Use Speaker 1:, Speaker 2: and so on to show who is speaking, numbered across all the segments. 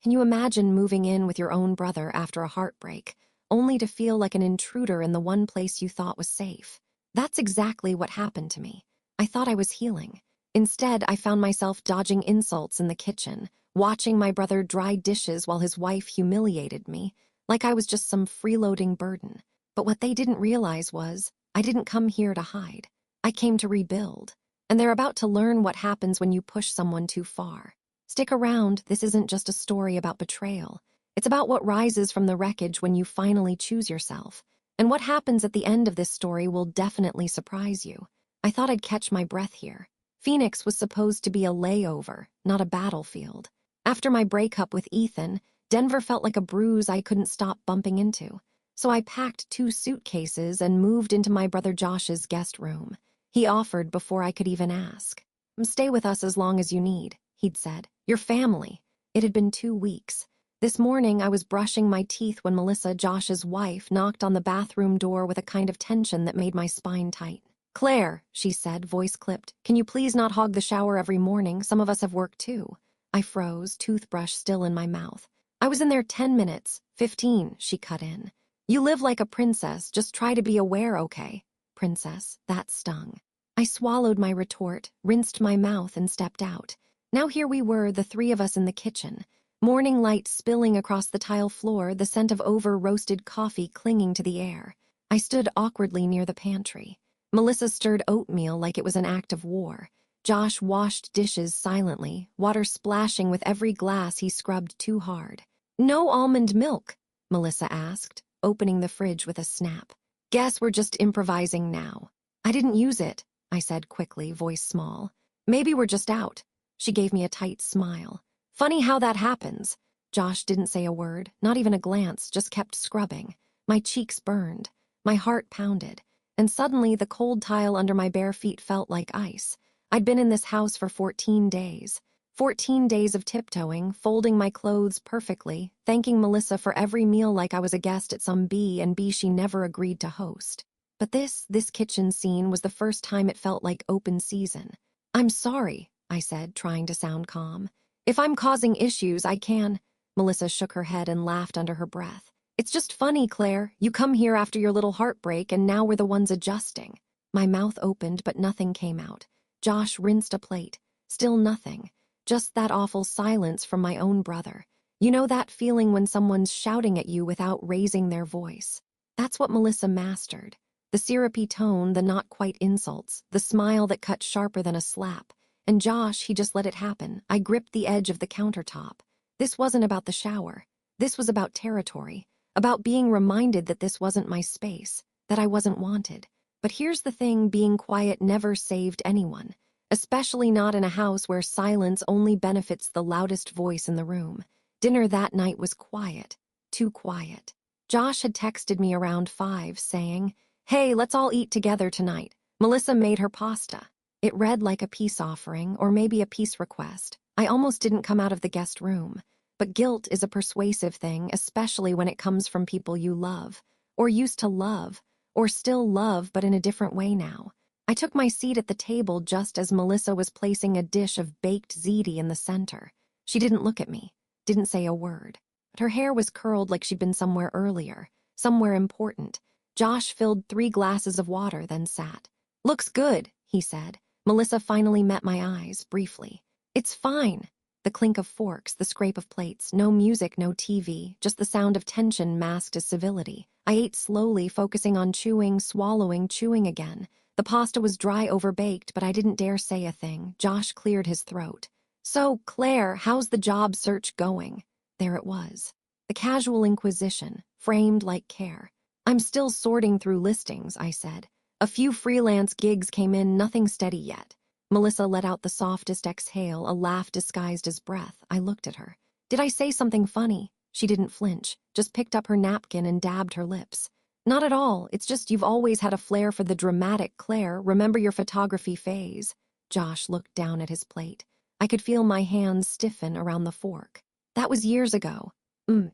Speaker 1: Can you imagine moving in with your own brother after a heartbreak, only to feel like an intruder in the one place you thought was safe? That's exactly what happened to me. I thought I was healing. Instead, I found myself dodging insults in the kitchen, watching my brother dry dishes while his wife humiliated me, like I was just some freeloading burden. But what they didn't realize was, I didn't come here to hide. I came to rebuild. And they're about to learn what happens when you push someone too far. Stick around, this isn't just a story about betrayal. It's about what rises from the wreckage when you finally choose yourself. And what happens at the end of this story will definitely surprise you. I thought I'd catch my breath here. Phoenix was supposed to be a layover, not a battlefield. After my breakup with Ethan, Denver felt like a bruise I couldn't stop bumping into. So I packed 2 suitcases and moved into my brother Josh's guest room. He offered before I could even ask. "Stay with us as long as you need," he'd said. "Your family." It had been 2 weeks. This morning I was brushing my teeth when Melissa, Josh's wife, knocked on the bathroom door with a kind of tension that made my spine tight. "Claire," she said, voice clipped, "can you please not hog the shower every morning? Some of us have work too." I froze, toothbrush still in my mouth. "I was in there 10 minutes. 15, she cut in. "You live like a princess, just try to be aware, okay?" Princess, that stung. I swallowed my retort, rinsed my mouth, and stepped out. Now here we were, the 3 of us in the kitchen. Morning light spilling across the tile floor, the scent of over-roasted coffee clinging to the air. I stood awkwardly near the pantry. Melissa stirred oatmeal like it was an act of war. Josh washed dishes silently, water splashing with every glass he scrubbed too hard. "No almond milk?" Melissa asked, opening the fridge with a snap. "Guess we're just improvising now." "I didn't use it," I said quickly, voice small. "Maybe we're just out." She gave me a tight smile. "Funny how that happens." Josh didn't say a word, not even a glance, just kept scrubbing. My cheeks burned. My heart pounded. And suddenly the cold tile under my bare feet felt like ice. I'd been in this house for 14 days. 14 days of tiptoeing, folding my clothes perfectly, thanking Melissa for every meal like I was a guest at some B&B she never agreed to host. But this kitchen scene was the first time it felt like open season. "I'm sorry," I said, trying to sound calm. "If I'm causing issues, I can—" Melissa shook her head and laughed under her breath. "It's just funny, Claire. You come here after your little heartbreak, and now we're the ones adjusting." My mouth opened, but nothing came out. Josh rinsed a plate. Still nothing. Just that awful silence from my own brother. You know that feeling when someone's shouting at you without raising their voice? That's what Melissa mastered. The syrupy tone, the not-quite insults, the smile that cut sharper than a slap. And Josh, he just let it happen. I gripped the edge of the countertop. This wasn't about the shower. This was about territory. About being reminded that this wasn't my space, that I wasn't wanted. But here's the thing, being quiet never saved anyone, especially not in a house where silence only benefits the loudest voice in the room. Dinner that night was quiet, too quiet. Josh had texted me around 5 saying, "Hey, let's all eat together tonight. Melissa made her pasta." It read like a peace offering, or maybe a peace request. I almost didn't come out of the guest room. But guilt is a persuasive thing, especially when it comes from people you love, or used to love, or still love but in a different way now. I took my seat at the table just as Melissa was placing a dish of baked ziti in the center. She didn't look at me, didn't say a word. But her hair was curled like she'd been somewhere earlier, somewhere important. Josh filled 3 glasses of water, then sat. "Looks good," he said. Melissa finally met my eyes, briefly. "It's fine." The clink of forks, the scrape of plates, no music, no TV, just the sound of tension masked as civility. I ate slowly, focusing on chewing, swallowing, chewing again. The pasta was dry, overbaked, but I didn't dare say a thing. Josh cleared his throat. "So, Claire, how's the job search going?" There it was. The casual inquisition, framed like care. "I'm still sorting through listings," I said. "A few freelance gigs came in, nothing steady yet." Melissa let out the softest exhale, a laugh disguised as breath. I looked at her. "Did I say something funny?" She didn't flinch, just picked up her napkin and dabbed her lips. "Not at all. It's just you've always had a flair for the dramatic, Claire. Remember your photography phase?" Josh looked down at his plate. I could feel my hands stiffen around the fork. "That was years ago."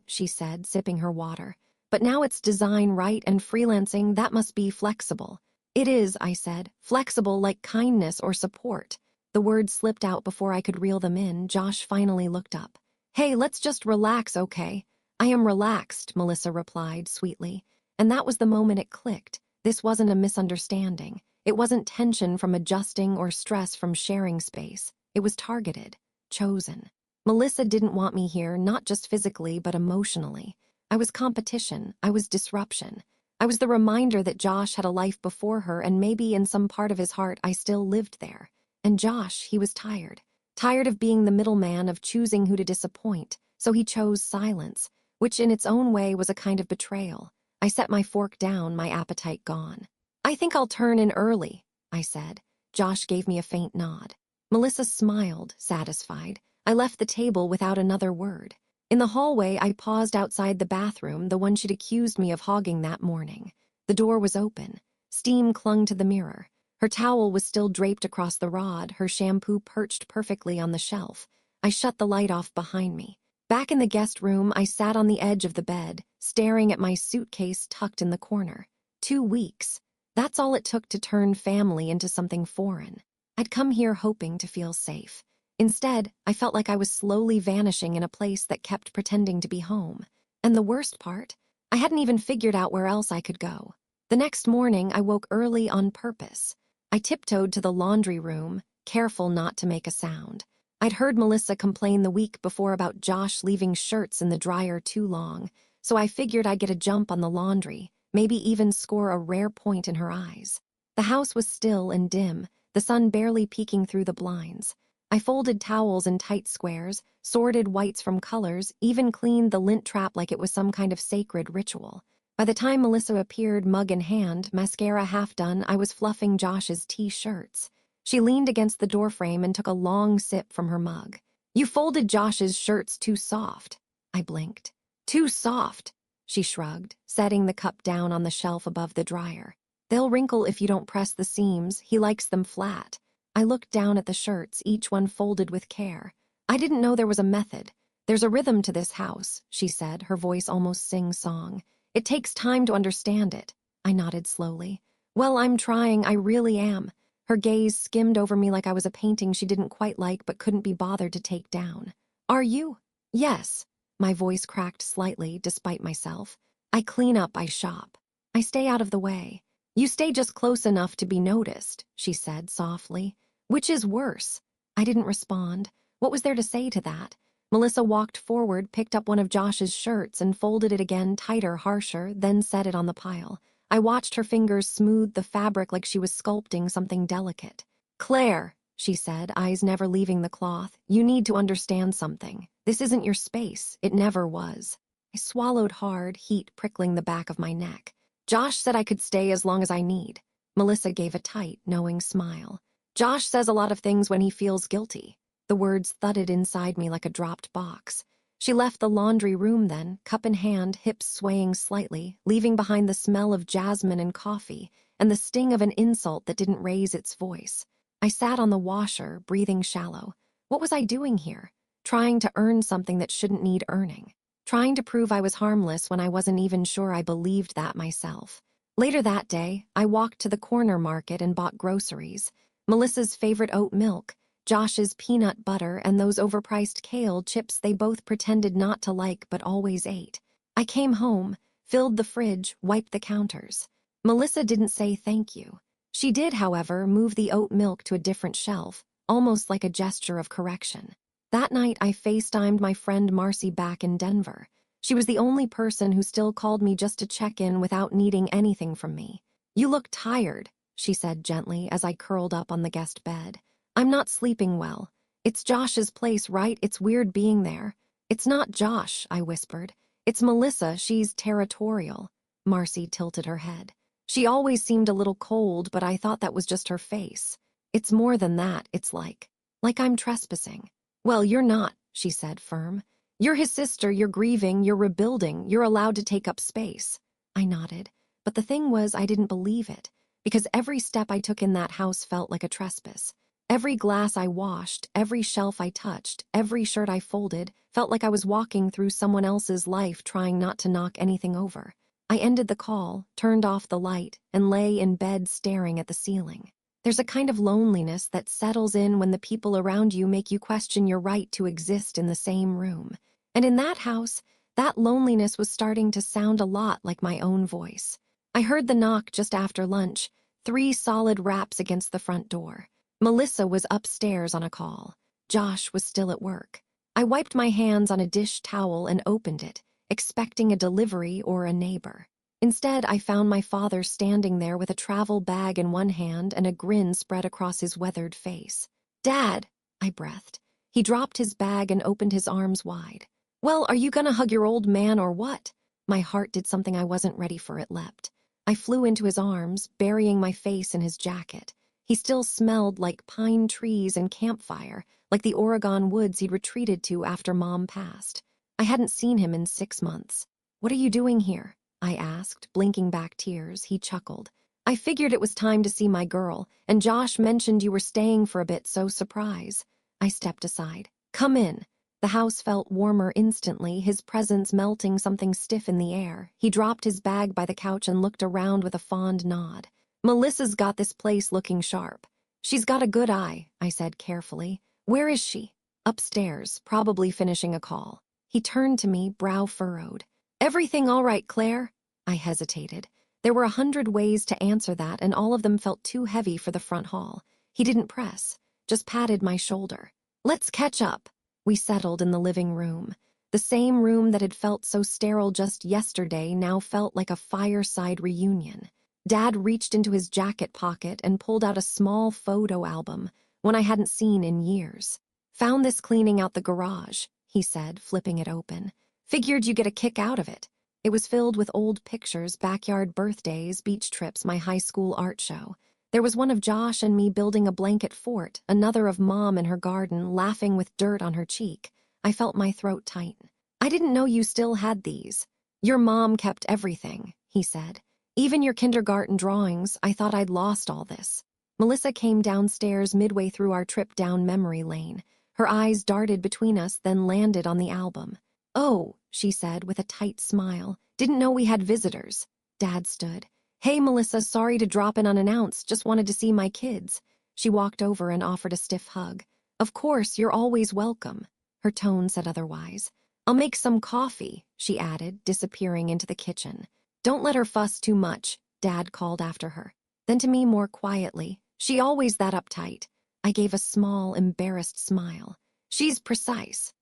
Speaker 1: She said, sipping her water. "But now it's design, right, and freelancing, that must be flexible." "It is," I said, "flexible like kindness or support." The words slipped out before I could reel them in. Josh finally looked up. Hey, let's just relax, okay? I am relaxed, Melissa replied sweetly. And that was the moment it clicked. This wasn't a misunderstanding. It wasn't tension from adjusting or stress from sharing space. It was targeted, chosen. Melissa didn't want me here, not just physically, but emotionally. I was competition. I was disruption. I was the reminder that Josh had a life before her, and maybe in some part of his heart I still lived there. And Josh, he was tired. Tired of being the middleman, of choosing who to disappoint, so he chose silence, which in its own way was a kind of betrayal. I set my fork down, my appetite gone. I think I'll turn in early, I said. Josh gave me a faint nod. Melissa smiled, satisfied. I left the table without another word. In the hallway, I paused outside the bathroom, the one she'd accused me of hogging that morning. The door was open. Steam clung to the mirror. Her towel was still draped across the rod, her shampoo perched perfectly on the shelf. I shut the light off behind me. Back in the guest room, I sat on the edge of the bed, staring at my suitcase tucked in the corner. 2 weeks. That's all it took to turn family into something foreign. I'd come here hoping to feel safe. Instead, I felt like I was slowly vanishing in a place that kept pretending to be home. And the worst part? I hadn't even figured out where else I could go. The next morning, I woke early on purpose. I tiptoed to the laundry room, careful not to make a sound. I'd heard Melissa complain the week before about Josh leaving shirts in the dryer too long, so I figured I'd get a jump on the laundry, maybe even score a rare point in her eyes. The house was still and dim, the sun barely peeking through the blinds. I folded towels in tight squares, sorted whites from colors, even cleaned the lint trap like it was some kind of sacred ritual. By the time Melissa appeared, mug in hand, mascara half done, I was fluffing Josh's T-shirts. She leaned against the doorframe and took a long sip from her mug. You folded Josh's shirts too soft. I blinked. Too soft, she shrugged, setting the cup down on the shelf above the dryer. They'll wrinkle if you don't press the seams. He likes them flat. I looked down at the shirts, each one folded with care. I didn't know there was a method. There's a rhythm to this house, she said, her voice almost sing-song. It takes time to understand it. I nodded slowly. Well, I'm trying, I really am. Her gaze skimmed over me like I was a painting she didn't quite like but couldn't be bothered to take down. Are you? Yes. My voice cracked slightly, despite myself. I clean up, I shop. I stay out of the way. You stay just close enough to be noticed, she said softly. Which is worse? I didn't respond. What was there to say to that? Melissa walked forward, picked up one of Josh's shirts and folded it again, tighter, harsher, then set it on the pile. I watched her fingers smooth the fabric like she was sculpting something delicate. Claire, she said, eyes never leaving the cloth, you need to understand something. This isn't your space. It never was. I swallowed hard, heat prickling the back of my neck. Josh said I could stay as long as I need. Melissa gave a tight, knowing smile. Josh says a lot of things when he feels guilty. The words thudded inside me like a dropped box. She left the laundry room then, cup in hand, hips swaying slightly, leaving behind the smell of jasmine and coffee, and the sting of an insult that didn't raise its voice. I sat on the washer, breathing shallow. What was I doing here? Trying to earn something that shouldn't need earning. Trying to prove I was harmless when I wasn't even sure I believed that myself. Later that day, I walked to the corner market and bought groceries. Melissa's favorite oat milk, Josh's peanut butter, and those overpriced kale chips they both pretended not to like but always ate. I came home, filled the fridge, wiped the counters. Melissa didn't say thank you. She did, however, move the oat milk to a different shelf, almost like a gesture of correction. That night, I FaceTimed my friend Marcy back in Denver. She was the only person who still called me just to check in without needing anything from me. You look tired, she said gently as I curled up on the guest bed. I'm not sleeping well. It's Josh's place, right? It's weird being there. It's not Josh, I whispered. It's Melissa, she's territorial. Marcy tilted her head. She always seemed a little cold, but I thought that was just her face. It's more than that, it's like I'm trespassing. Well, you're not, she said, firm. You're his sister, you're grieving, you're rebuilding, you're allowed to take up space. I nodded, but the thing was I didn't believe it, because every step I took in that house felt like a trespass. Every glass I washed, every shelf I touched, every shirt I folded, felt like I was walking through someone else's life trying not to knock anything over. I ended the call, turned off the light, and lay in bed staring at the ceiling. There's a kind of loneliness that settles in when the people around you make you question your right to exist in the same room. And in that house, that loneliness was starting to sound a lot like my own voice. I heard the knock just after lunch, 3 solid raps against the front door. Melissa was upstairs on a call. Josh was still at work. I wiped my hands on a dish towel and opened it, expecting a delivery or a neighbor. Instead, I found my father standing there with a travel bag in one hand and a grin spread across his weathered face. "Dad," I breathed. He dropped his bag and opened his arms wide. "Well, are you gonna hug your old man or what?" My heart did something I wasn't ready for. It leapt. I flew into his arms, burying my face in his jacket. He still smelled like pine trees and campfire, like the Oregon woods he'd retreated to after Mom passed. I hadn't seen him in 6 months. "What are you doing here?" I asked, blinking back tears. He chuckled. "I figured it was time to see my girl, and Josh mentioned you were staying for a bit, so surprise." I stepped aside. "Come in." The house felt warmer instantly, his presence melting something stiff in the air. He dropped his bag by the couch and looked around with a fond nod. "Melissa's got this place looking sharp." "She's got a good eye," I said carefully. "Where is she?" "Upstairs, probably finishing a call." He turned to me, brow furrowed. "Everything all right, Claire?" I hesitated. There were 100 ways to answer that, and all of them felt too heavy for the front hall. He didn't press, just patted my shoulder. "Let's catch up." We settled in the living room. The same room that had felt so sterile just yesterday now felt like a fireside reunion. Dad reached into his jacket pocket and pulled out a small photo album, one I hadn't seen in years. "Found this cleaning out the garage," he said, flipping it open. "Figured you get a kick out of it." It was filled with old pictures, backyard birthdays, beach trips, my high school art show. There was one of Josh and me building a blanket fort, another of Mom in her garden, laughing with dirt on her cheek. I felt my throat tighten. "I didn't know you still had these." "Your mom kept everything," he said. "Even your kindergarten drawings. I thought I'd lost all this." Melissa came downstairs midway through our trip down memory lane. Her eyes darted between us, then landed on the album. "Oh," she said with a tight smile. "Didn't know we had visitors." Dad stood. "Hey, Melissa, sorry to drop in unannounced, just wanted to see my kids." She walked over and offered a stiff hug. "Of course, you're always welcome." Her tone said otherwise. "I'll make some coffee," she added, disappearing into the kitchen. "Don't let her fuss too much," Dad called after her. Then to me more quietly, "She always that uptight." I gave a small, embarrassed smile. "She's precise."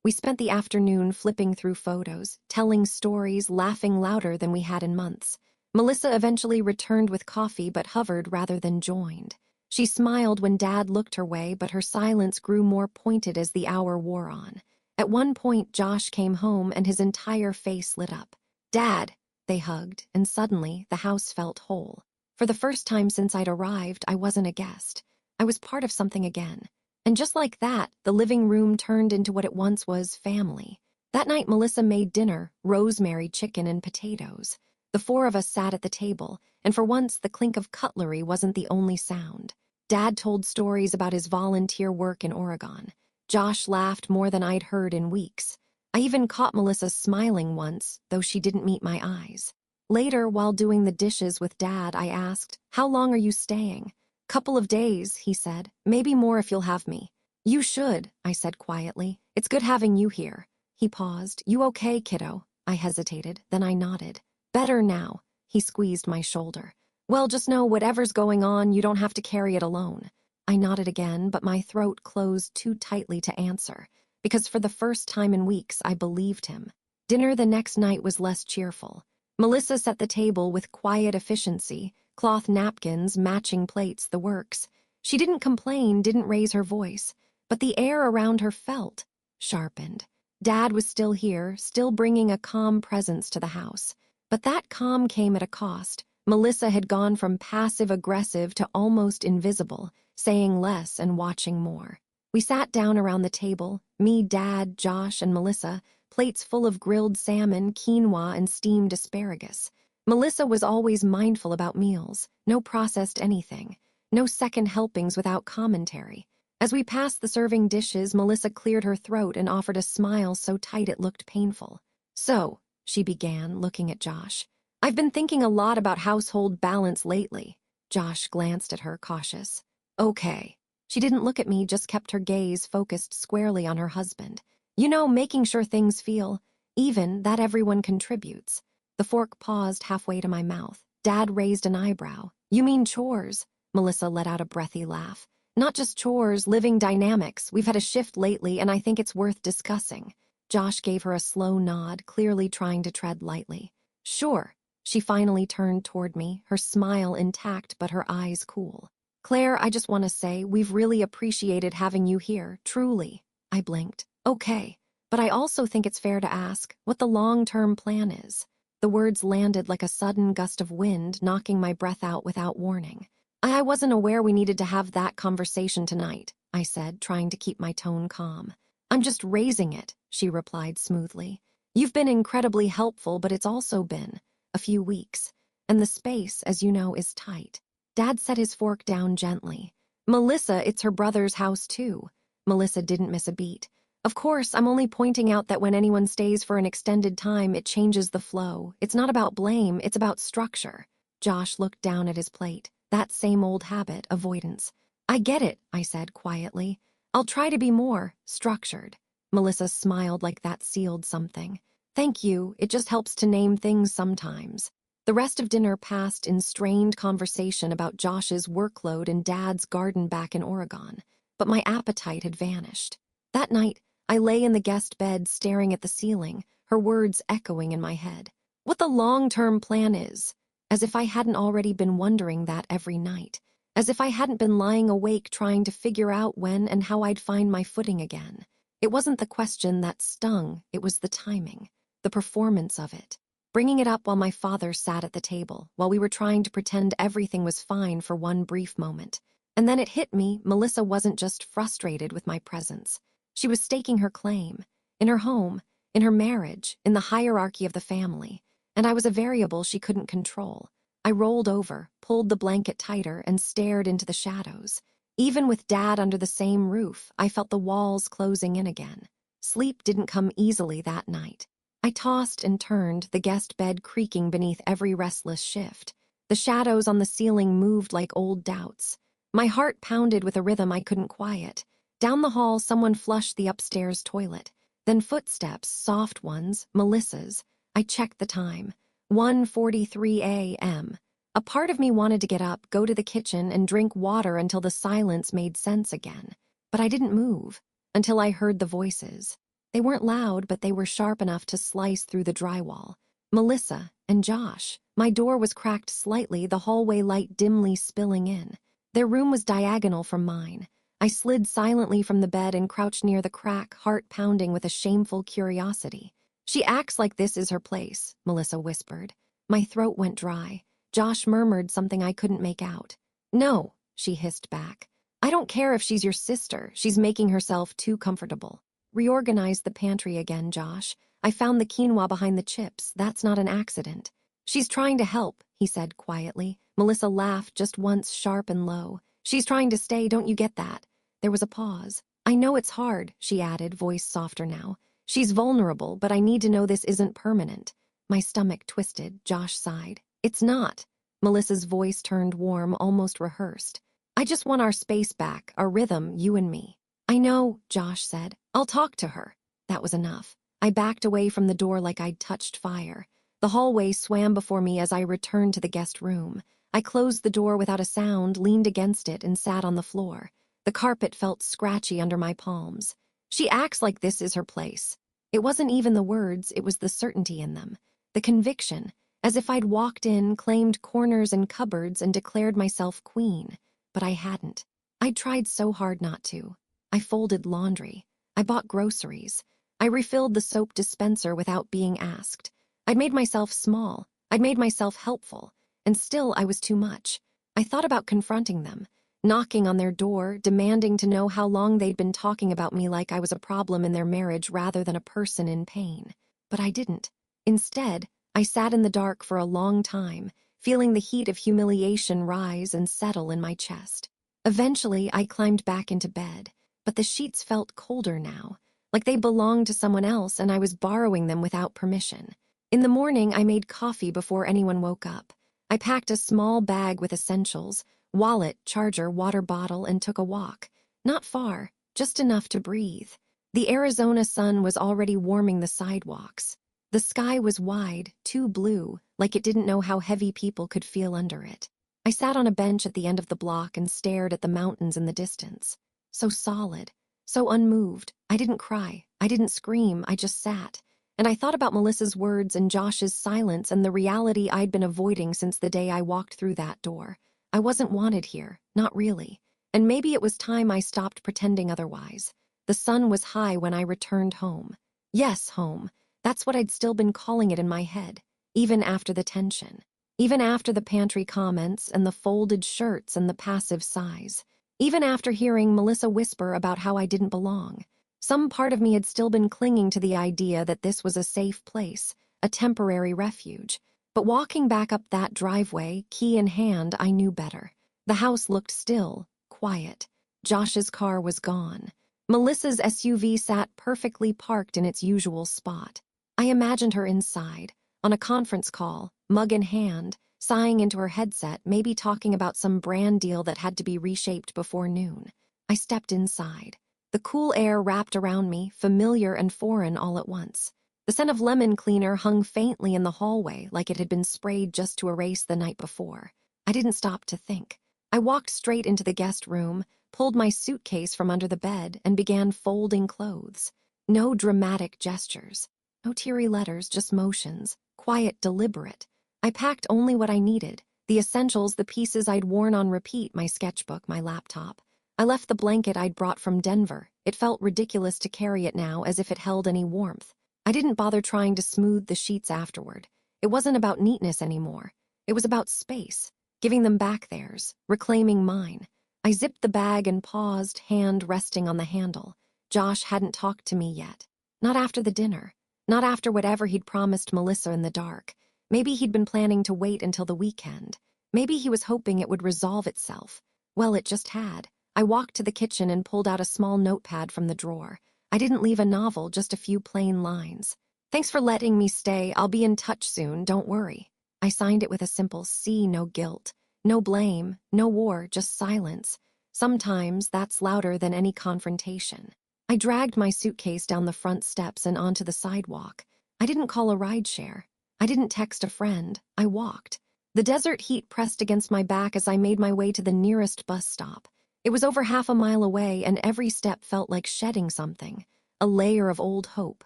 Speaker 1: We spent the afternoon flipping through photos, telling stories, laughing louder than we had in months. Melissa eventually returned with coffee but hovered rather than joined. She smiled when Dad looked her way, but her silence grew more pointed as the hour wore on. At one point, Josh came home and his entire face lit up. "Dad!" They hugged, and suddenly the house felt whole. For the first time since I'd arrived, I wasn't a guest. I was part of something again. And just like that, the living room turned into what it once was, family. That night, Melissa made dinner, rosemary chicken and potatoes. The 4 of us sat at the table, and for once the clink of cutlery wasn't the only sound. Dad told stories about his volunteer work in Oregon. Josh laughed more than I'd heard in weeks. I even caught Melissa smiling once, though she didn't meet my eyes. Later, while doing the dishes with Dad, I asked, "How long are you staying?" "Couple of days," he said. "Maybe more if you'll have me." "You should," I said quietly. "It's good having you here." He paused. "You okay, kiddo?" I hesitated, then I nodded. "Better now." He squeezed my shoulder. "Well, just know whatever's going on, you don't have to carry it alone." I nodded again, but my throat closed too tightly to answer, because for the first time in weeks, I believed him. Dinner the next night was less cheerful. Melissa set the table with quiet efficiency, cloth napkins, matching plates, the works. She didn't complain, didn't raise her voice, but the air around her felt sharpened. Dad was still here, still bringing a calm presence to the house. But that calm came at a cost. Melissa had gone from passive-aggressive to almost invisible, saying less and watching more. We sat down around the table, me, Dad, Josh, and Melissa, plates full of grilled salmon, quinoa, and steamed asparagus. Melissa was always mindful about meals, no processed anything, no second helpings without commentary. As we passed the serving dishes, Melissa cleared her throat and offered a smile so tight it looked painful. "So," she began, looking at Josh, "I've been thinking a lot about household balance lately." Josh glanced at her, cautious. Okay. She didn't look at me, just kept her gaze focused squarely on her husband. You know, making sure things feel even, that everyone contributes. The fork paused halfway to my mouth. Dad raised an eyebrow. You mean chores? Melissa let out a breathy laugh. Not just chores, living dynamics. We've had a shift lately, and I think it's worth discussing. Josh gave her a slow nod, clearly trying to tread lightly. Sure. She finally turned toward me, her smile intact but her eyes cool. Claire, I just want to say, we've really appreciated having you here, truly. I blinked. Okay. But I also think it's fair to ask what the long-term plan is. The words landed like a sudden gust of wind, knocking my breath out without warning. I wasn't aware we needed to have that conversation tonight, I said, trying to keep my tone calm. I'm just raising it, she replied smoothly. You've been incredibly helpful, but it's also been a few weeks, and the space, as you know, is tight. Dad set his fork down gently. Melissa, it's her brother's house too. Melissa didn't miss a beat. Of course, I'm only pointing out that when anyone stays for an extended time, it changes the flow. It's not about blame, it's about structure. Josh looked down at his plate. That same old habit, avoidance. I get it, I said quietly. I'll try to be more structured. Melissa smiled like that sealed something. Thank you, it just helps to name things sometimes. The rest of dinner passed in strained conversation about Josh's workload and Dad's garden back in Oregon. But my appetite had vanished. That night, I lay in the guest bed staring at the ceiling, her words echoing in my head. What the long-term plan is. As if I hadn't already been wondering that every night. As if I hadn't been lying awake trying to figure out when and how I'd find my footing again. It wasn't the question that stung, it was the timing, the performance of it. Bringing it up while my father sat at the table, while we were trying to pretend everything was fine for one brief moment. And then it hit me, Melissa wasn't just frustrated with my presence. She was staking her claim, in her home, in her marriage, in the hierarchy of the family, and I was a variable she couldn't control. I rolled over, pulled the blanket tighter, and stared into the shadows. Even with Dad under the same roof, I felt the walls closing in again. Sleep didn't come easily that night. I tossed and turned, the guest bed creaking beneath every restless shift. The shadows on the ceiling moved like old doubts. My heart pounded with a rhythm I couldn't quiet. Down the hall, someone flushed the upstairs toilet. Then footsteps, soft ones, Melissa's. I checked the time. 1:43 a.m. A part of me wanted to get up, go to the kitchen, and drink water until the silence made sense again. But I didn't move, until I heard the voices. They weren't loud, but they were sharp enough to slice through the drywall. Melissa and Josh. My door was cracked slightly, the hallway light dimly spilling in. Their room was diagonal from mine. I slid silently from the bed and crouched near the crack, heart pounding with a shameful curiosity. She acts like this is her place, Melissa whispered. My throat went dry. Josh murmured something I couldn't make out. No, she hissed back. I don't care if she's your sister. She's making herself too comfortable. Reorganize the pantry again, Josh. I found the quinoa behind the chips. That's not an accident. She's trying to help, he said quietly. Melissa laughed just once, sharp and low. She's trying to stay, don't you get that? There was a pause. I know it's hard, she added, voice softer now. She's vulnerable, but I need to know this isn't permanent. My stomach twisted. Josh sighed. It's not. Melissa's voice turned warm, almost rehearsed. I just want our space back, our rhythm, you and me. I know, Josh said. I'll talk to her. That was enough. I backed away from the door like I'd touched fire. The hallway swam before me as I returned to the guest room. I closed the door without a sound, leaned against it, and sat on the floor. The carpet felt scratchy under my palms. She acts like this is her place. It wasn't even the words, it was the certainty in them. The conviction, as if I'd walked in, claimed corners and cupboards, and declared myself queen. But I hadn't. I'd tried so hard not to. I folded laundry. I bought groceries. I refilled the soap dispenser without being asked. I'd made myself small. I'd made myself helpful. And still I was too much. I thought about confronting them. Knocking on their door, demanding to know how long they'd been talking about me like I was a problem in their marriage rather than a person in pain. But I didn't. Instead, I sat in the dark for a long time, feeling the heat of humiliation rise and settle in my chest. Eventually, I climbed back into bed, but the sheets felt colder now, like they belonged to someone else and I was borrowing them without permission. In the morning, I made coffee before anyone woke up. I packed a small bag with essentials, wallet, charger, water bottle, and took a walk. Not far, just enough to breathe. The Arizona sun was already warming the sidewalks. The sky was wide, too blue, like it didn't know how heavy people could feel under it. I sat on a bench at the end of the block and stared at the mountains in the distance. So solid, so unmoved. I didn't cry, I didn't scream, I just sat. And I thought about Melissa's words and Josh's silence and the reality I'd been avoiding since the day I walked through that door. I wasn't wanted here, not really. And maybe it was time I stopped pretending otherwise. The sun was high when I returned home. Yes, home. That's what I'd still been calling it in my head, even after the tension. Even after the pantry comments and the folded shirts and the passive sighs. Even after hearing Melissa whisper about how I didn't belong. Some part of me had still been clinging to the idea that this was a safe place, a temporary refuge. But walking back up that driveway, key in hand, I knew better. The house looked still, quiet. Josh's car was gone. Melissa's SUV sat perfectly parked in its usual spot. I imagined her inside, on a conference call, mug in hand, sighing into her headset, maybe talking about some brand deal that had to be reshaped before noon. I stepped inside. The cool air wrapped around me, familiar and foreign all at once. The scent of lemon cleaner hung faintly in the hallway like it had been sprayed just to erase the night before. I didn't stop to think. I walked straight into the guest room, pulled my suitcase from under the bed, and began folding clothes. No dramatic gestures. No teary letters, just motions. Quiet, deliberate. I packed only what I needed. The essentials, the pieces I'd worn on repeat, my sketchbook, my laptop. I left the blanket I'd brought from Denver. It felt ridiculous to carry it now, as if it held any warmth. I didn't bother trying to smooth the sheets afterward. It wasn't about neatness anymore. It was about space, giving them back theirs, reclaiming mine. I zipped the bag and paused, hand resting on the handle. Josh hadn't talked to me yet. Not after the dinner. Not after whatever he'd promised Melissa in the dark. Maybe he'd been planning to wait until the weekend. Maybe he was hoping it would resolve itself. Well, it just had. I walked to the kitchen and pulled out a small notepad from the drawer. I didn't leave a novel, just a few plain lines. Thanks for letting me stay. I'll be in touch soon, don't worry. I signed it with a simple C, no guilt. No blame, no war, just silence. Sometimes that's louder than any confrontation. I dragged my suitcase down the front steps and onto the sidewalk. I didn't call a rideshare. I didn't text a friend. I walked. The desert heat pressed against my back as I made my way to the nearest bus stop. It was over half a mile away, and every step felt like shedding something. A layer of old hope,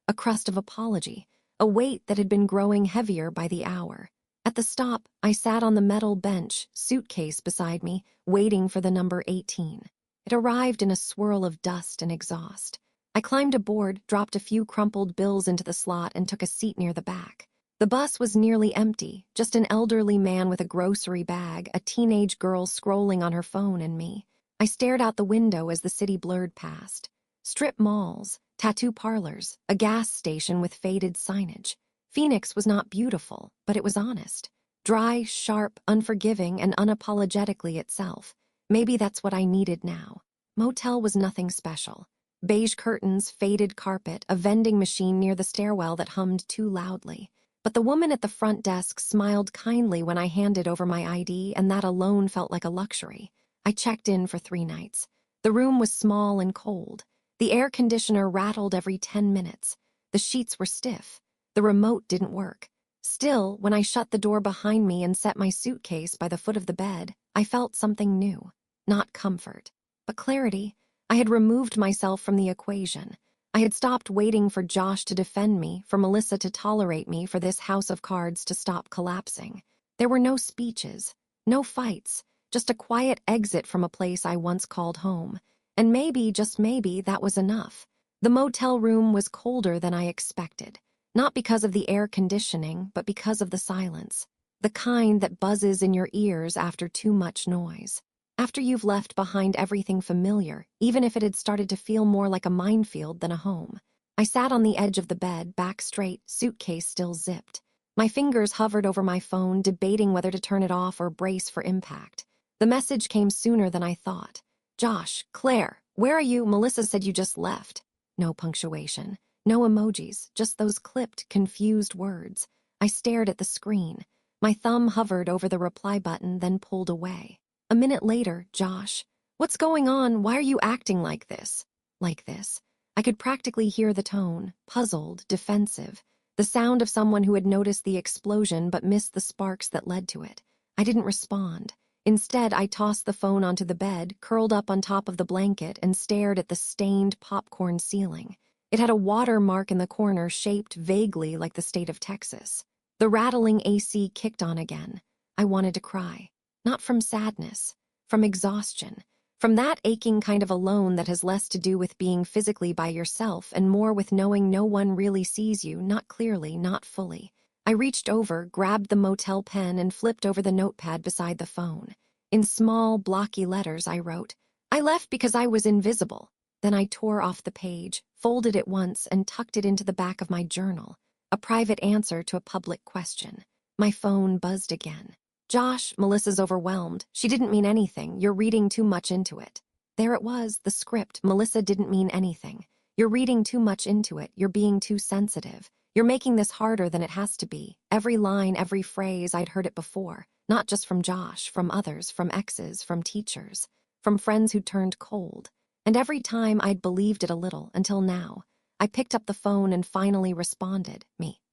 Speaker 1: a crust of apology, a weight that had been growing heavier by the hour. At the stop, I sat on the metal bench, suitcase beside me, waiting for the number 18. It arrived in a swirl of dust and exhaust. I climbed aboard, dropped a few crumpled bills into the slot, and took a seat near the back. The bus was nearly empty, just an elderly man with a grocery bag, a teenage girl scrolling on her phone, and me. I stared out the window as the city blurred past. Strip malls, tattoo parlors, a gas station with faded signage. Phoenix was not beautiful, but it was honest. Dry, sharp, unforgiving, and unapologetically itself. Maybe that's what I needed now. Motel was nothing special. Beige curtains, faded carpet, a vending machine near the stairwell that hummed too loudly. But the woman at the front desk smiled kindly when I handed over my ID, and that alone felt like a luxury. I checked in for 3 nights. The room was small and cold. The air conditioner rattled every 10 minutes. The sheets were stiff. The remote didn't work. Still, when I shut the door behind me and set my suitcase by the foot of the bed, I felt something new. Not comfort, but clarity. I had removed myself from the equation. I had stopped waiting for Josh to defend me, for Melissa to tolerate me, for this house of cards to stop collapsing. There were no speeches, no fights, just a quiet exit from a place I once called home. And maybe, just maybe, that was enough. The motel room was colder than I expected. Not because of the air conditioning, but because of the silence. The kind that buzzes in your ears after too much noise. After you've left behind everything familiar, even if it had started to feel more like a minefield than a home. I sat on the edge of the bed, back straight, suitcase still zipped. My fingers hovered over my phone, debating whether to turn it off or brace for impact. The message came sooner than I thought. Josh, Claire, where are you? Melissa said you just left. No punctuation. No emojis, just those clipped, confused words. I stared at the screen. My thumb hovered over the reply button, then pulled away. A minute later, Josh. What's going on? Why are you acting like this? Like this. I could practically hear the tone, puzzled, defensive, the sound of someone who had noticed the explosion but missed the sparks that led to it. I didn't respond. Instead, I tossed the phone onto the bed, curled up on top of the blanket, and stared at the stained popcorn ceiling. It had a watermark in the corner shaped vaguely like the state of Texas. The rattling AC kicked on again. I wanted to cry. Not from sadness, from exhaustion. From that aching kind of alone that has less to do with being physically by yourself and more with knowing no one really sees you, not clearly, not fully. I reached over, grabbed the motel pen, and flipped over the notepad beside the phone. In small, blocky letters, I wrote, "I left because I was invisible." Then I tore off the page, folded it once, and tucked it into the back of my journal. A private answer to a public question. My phone buzzed again. "Josh, Melissa's overwhelmed. She didn't mean anything. You're reading too much into it." There it was, the script. Melissa didn't mean anything. You're reading too much into it. You're being too sensitive. You're making this harder than it has to be. Every line, every phrase, I'd heard it before. Not just from Josh, from others, from exes, from teachers, from friends who'd turned cold. And every time I'd believed it a little, until now. I picked up the phone and finally responded.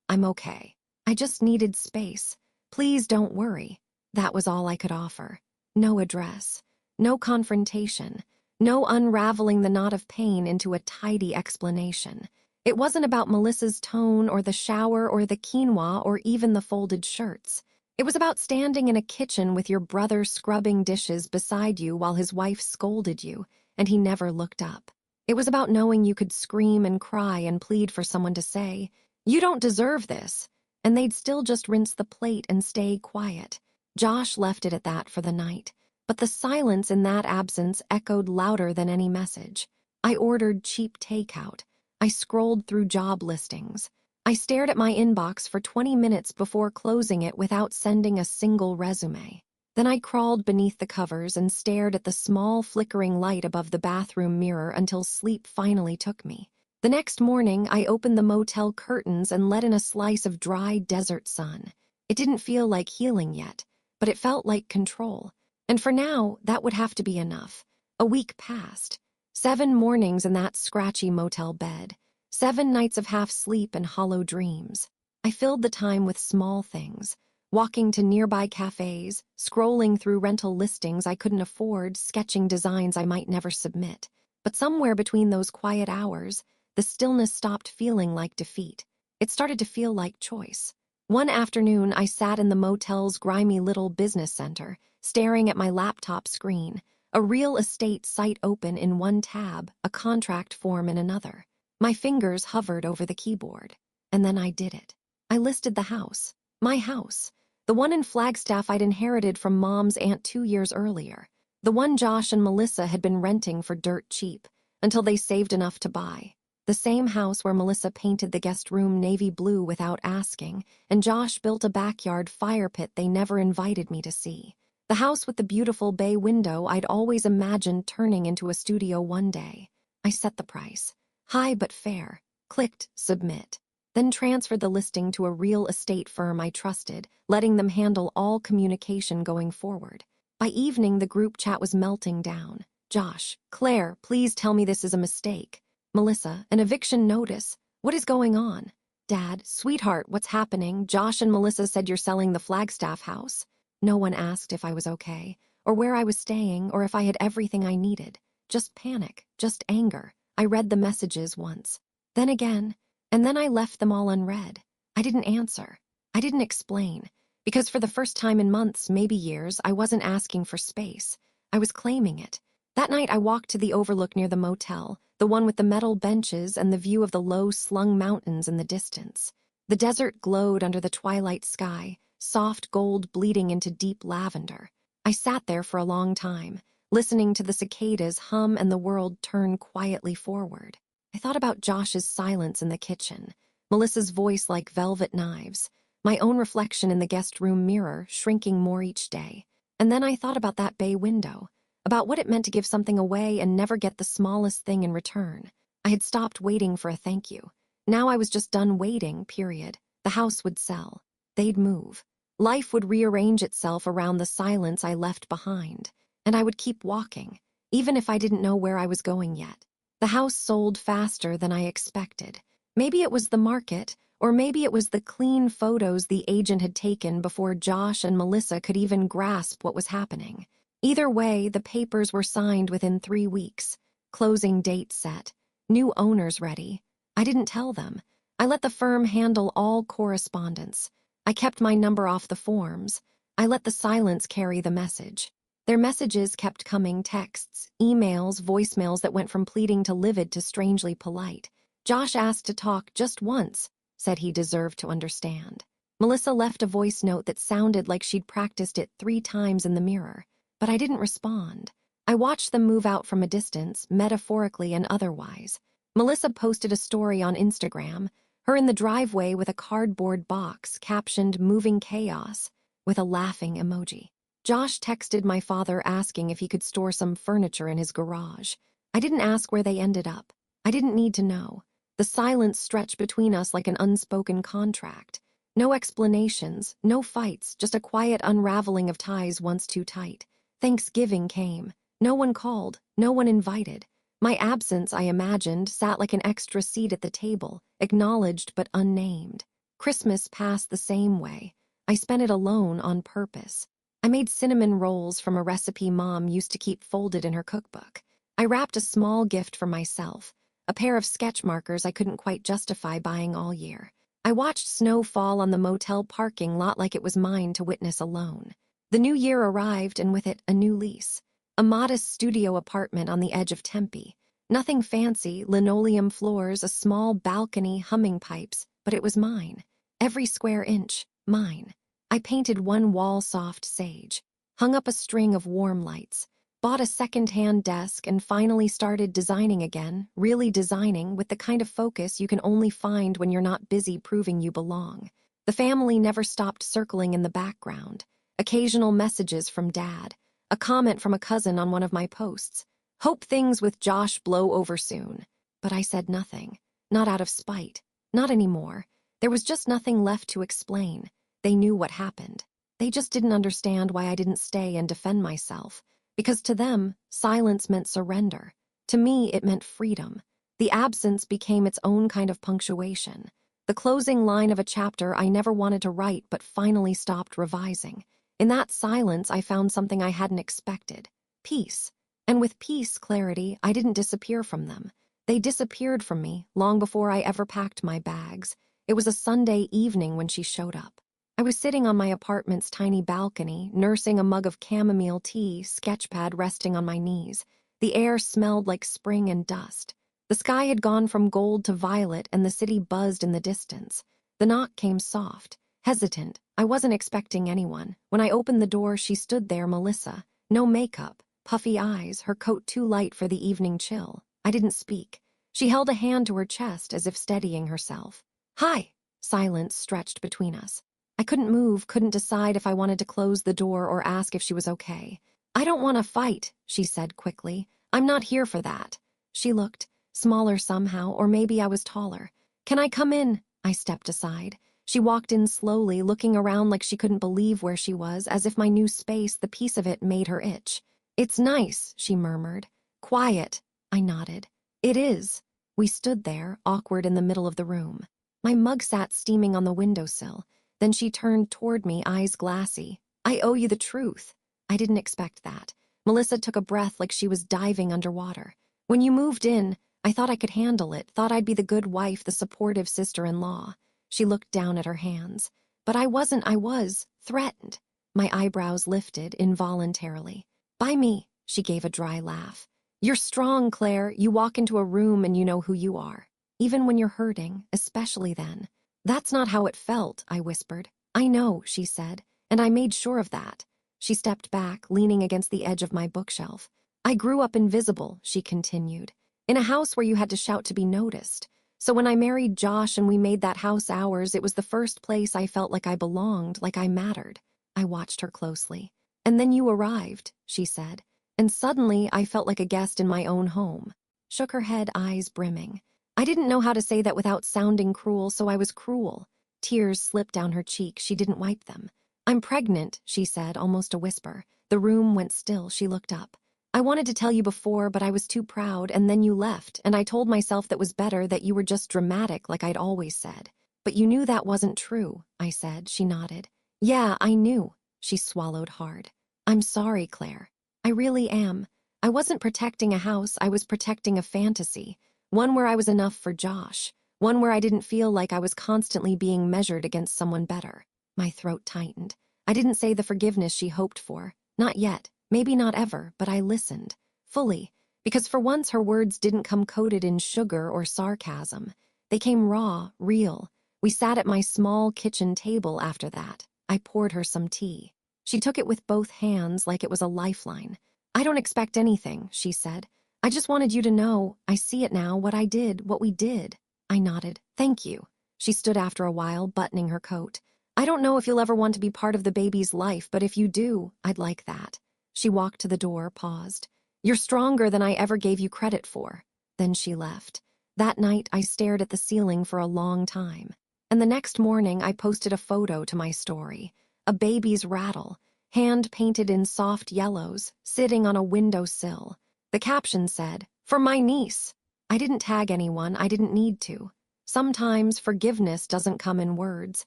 Speaker 1: I'm okay. I just needed space. Please don't worry. That was all I could offer. No address, no confrontation, no unraveling the knot of pain into a tidy explanation. It wasn't about Melissa's tone or the shower or the quinoa or even the folded shirts. It was about standing in a kitchen with your brother scrubbing dishes beside you while his wife scolded you, and he never looked up. It was about knowing you could scream and cry and plead for someone to say, "You don't deserve this," and they'd still just rinse the plate and stay quiet. Josh left it at that for the night, but the silence in that absence echoed louder than any message. I ordered cheap takeout. I scrolled through job listings. I stared at my inbox for 20 minutes before closing it without sending a single resume. Then I crawled beneath the covers and stared at the small flickering light above the bathroom mirror until sleep finally took me. The next morning, I opened the motel curtains and let in a slice of dry desert sun. It didn't feel like healing yet, but it felt like control. And for now, that would have to be enough. A week passed. 7 mornings in that scratchy motel bed. 7 nights of half sleep and hollow dreams. I filled the time with small things. Walking to nearby cafes, scrolling through rental listings I couldn't afford, sketching designs I might never submit. But somewhere between those quiet hours, the stillness stopped feeling like defeat. It started to feel like choice. One afternoon, I sat in the motel's grimy little business center, staring at my laptop screen, a real estate site open in one tab, a contract form in another. My fingers hovered over the keyboard. And then I did it. I listed the house. My house. The one in Flagstaff I'd inherited from Mom's aunt 2 years earlier. The one Josh and Melissa had been renting for dirt cheap, until they saved enough to buy. The same house where Melissa painted the guest room navy blue without asking, and Josh built a backyard fire pit they never invited me to see. The house with the beautiful bay window I'd always imagined turning into a studio one day. I set the price. High but fair. Clicked submit. Then transferred the listing to a real estate firm I trusted, letting them handle all communication going forward. By evening, the group chat was melting down. Josh, Claire, please tell me this is a mistake. Melissa, an eviction notice. What is going on? Dad, sweetheart, what's happening? Josh and Melissa said you're selling the Flagstaff house. No one asked if I was okay, or where I was staying, or if I had everything I needed. Just panic, just anger. I read the messages once, then again, and then I left them all unread. I didn't answer. I didn't explain, because for the first time in months, maybe years, I wasn't asking for space. I was claiming it. That night I walked to the overlook near the motel, the one with the metal benches and the view of the low-slung mountains in the distance. The desert glowed under the twilight sky, soft gold bleeding into deep lavender. I sat there for a long time, listening to the cicadas hum and the world turn quietly forward. I thought about Josh's silence in the kitchen, Melissa's voice like velvet knives, my own reflection in the guest room mirror shrinking more each day. And then I thought about that bay window, about what it meant to give something away and never get the smallest thing in return. I had stopped waiting for a thank you. Now I was just done waiting, period. The house would sell. They'd move. Life would rearrange itself around the silence I left behind, and I would keep walking, even if I didn't know where I was going yet. The house sold faster than I expected. Maybe it was the market, or maybe it was the clean photos the agent had taken before Josh and Melissa could even grasp what was happening. Either way, the papers were signed within 3 weeks. Closing date set. New owners ready. I didn't tell them. I let the firm handle all correspondence. I kept my number off the forms. I let the silence carry the message. Their messages kept coming, texts, emails, voicemails that went from pleading to livid to strangely polite. Josh asked to talk just once, said he deserved to understand. Melissa left a voice note that sounded like she'd practiced it 3 times in the mirror, but I didn't respond. I watched them move out from a distance, metaphorically and otherwise. Melissa posted a story on Instagram, her in the driveway with a cardboard box captioned "Moving Chaos" with a laughing emoji. Josh texted my father asking if he could store some furniture in his garage. I didn't ask where they ended up. I didn't need to know. The silence stretched between us like an unspoken contract. No explanations, no fights, just a quiet unraveling of ties once too tight. Thanksgiving came. No one called, no one invited. My absence, I imagined, sat like an extra seat at the table, acknowledged but unnamed. Christmas passed the same way. I spent it alone on purpose. I made cinnamon rolls from a recipe Mom used to keep folded in her cookbook. I wrapped a small gift for myself, a pair of sketch markers I couldn't quite justify buying all year. I watched snow fall on the motel parking lot like it was mine to witness alone. The new year arrived, and with it, a new lease. A modest studio apartment on the edge of Tempe. Nothing fancy, linoleum floors, a small balcony, humming pipes, but it was mine. Every square inch, mine. I painted one wall soft sage, hung up a string of warm lights, bought a second-hand desk, and finally started designing again, really designing with the kind of focus you can only find when you're not busy proving you belong. The family never stopped circling in the background. Occasional messages from Dad, a comment from a cousin on one of my posts. Hope things with Josh blow over soon. But I said nothing. Not out of spite. Not anymore. There was just nothing left to explain. They knew what happened. They just didn't understand why I didn't stay and defend myself. Because to them, silence meant surrender. To me, it meant freedom. The absence became its own kind of punctuation. The closing line of a chapter I never wanted to write but finally stopped revising. In that silence, I found something I hadn't expected. Peace. And with peace, clarity, I didn't disappear from them. They disappeared from me long before I ever packed my bags. It was a Sunday evening when she showed up. I was sitting on my apartment's tiny balcony, nursing a mug of chamomile tea, sketchpad resting on my knees. The air smelled like spring and dust. The sky had gone from gold to violet, and the city buzzed in the distance. The knock came soft, hesitant. I wasn't expecting anyone. When I opened the door, she stood there, Melissa. No makeup, puffy eyes, her coat too light for the evening chill. I didn't speak. She held a hand to her chest as if steadying herself. Hi! Silence stretched between us. I couldn't move, couldn't decide if I wanted to close the door or ask if she was okay. I don't want to fight, she said quickly. I'm not here for that. She looked smaller somehow, or maybe I was taller. Can I come in? I stepped aside. She walked in slowly, looking around like she couldn't believe where she was, as if my new space, the piece of it, made her itch. It's nice, she murmured. Quiet, I nodded. It is. We stood there, awkward in the middle of the room. My mug sat steaming on the windowsill. Then she turned toward me, eyes glassy. I owe you the truth. I didn't expect that. Melissa took a breath like she was diving underwater. When you moved in, I thought I could handle it, thought I'd be the good wife, the supportive sister-in-law. She looked down at her hands. But I wasn't, I was threatened. My eyebrows lifted involuntarily. By me, she gave a dry laugh. You're strong, Claire. You walk into a room and you know who you are. Even when you're hurting, especially then. That's not how it felt, I whispered. I know, she said, and I made sure of that. She stepped back, leaning against the edge of my bookshelf. I grew up invisible, she continued, in a house where you had to shout to be noticed. So when I married Josh and we made that house ours, it was the first place I felt like I belonged, like I mattered. I watched her closely. And then you arrived, she said, and suddenly I felt like a guest in my own home. Shook her head, eyes brimming. I didn't know how to say that without sounding cruel, so I was cruel. Tears slipped down her cheek. She didn't wipe them. I'm pregnant, she said, almost a whisper. The room went still. She looked up. I wanted to tell you before, but I was too proud, and then you left, and I told myself that was better, that you were just dramatic like I'd always said. But you knew that wasn't true, I said. She nodded. Yeah, I knew. She swallowed hard. I'm sorry, Claire. I really am. I wasn't protecting a house, I was protecting a fantasy. One where I was enough for Josh. One where I didn't feel like I was constantly being measured against someone better. My throat tightened. I didn't say the forgiveness she hoped for. Not yet. Maybe not ever, but I listened. Fully. Because for once her words didn't come coated in sugar or sarcasm. They came raw, real. We sat at my small kitchen table after that. I poured her some tea. She took it with both hands like it was a lifeline. I don't expect anything, she said. I just wanted you to know, I see it now, what I did, what we did. I nodded. Thank you. She stood after a while, buttoning her coat. I don't know if you'll ever want to be part of the baby's life, but if you do, I'd like that. She walked to the door, paused. You're stronger than I ever gave you credit for. Then she left. That night, I stared at the ceiling for a long time. And the next morning, I posted a photo to my story. A baby's rattle, hand-painted in soft yellows, sitting on a windowsill. The caption said, "For my niece." I didn't tag anyone, I didn't need to. Sometimes forgiveness doesn't come in words.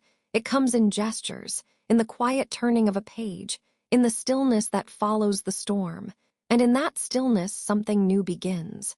Speaker 1: It comes in gestures, in the quiet turning of a page, in the stillness that follows the storm. And in that stillness, something new begins.